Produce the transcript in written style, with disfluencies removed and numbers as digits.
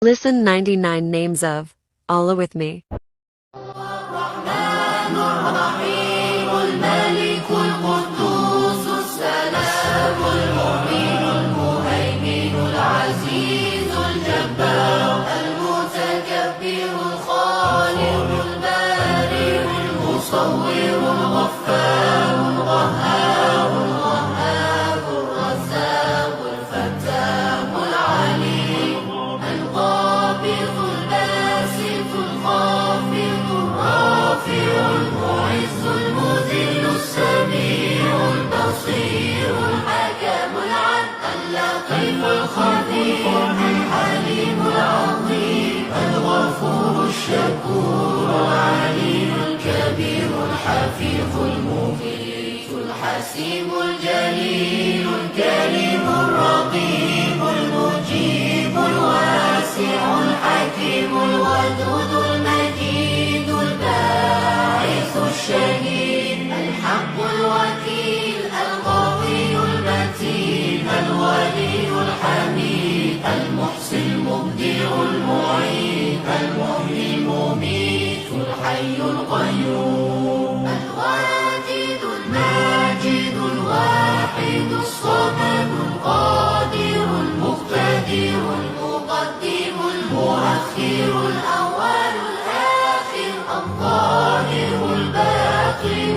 Listen 99 names of Allah with me. الرحمن الرحيم الملك القدوس السلام المؤمن المهيمن العزيز الجبار المتكبر الخالق البارئ المصور الغفار القهار الوهاب الرزاق الفتاح العليم القابض الباسط الخافض الرافع المعز المذل السميع البصير الحكم العدل اللطيف الخبير الحليم العظيم الغفور الشكور العليم الكبير الحفيظ المغيث الحسيب الجليل الكريم الرقيب المجيب الواسع الحكيم الودود المجيد الباعث الشهيد الحق الوكيل القوي المتين الولي الحميد المحصي المبدع المعيد المحيي المميت الحي القيوم الواجد الماجد الواحد الصمد القادر المقتدر المقدم المؤخر الأول الآخر الظاهر الباطن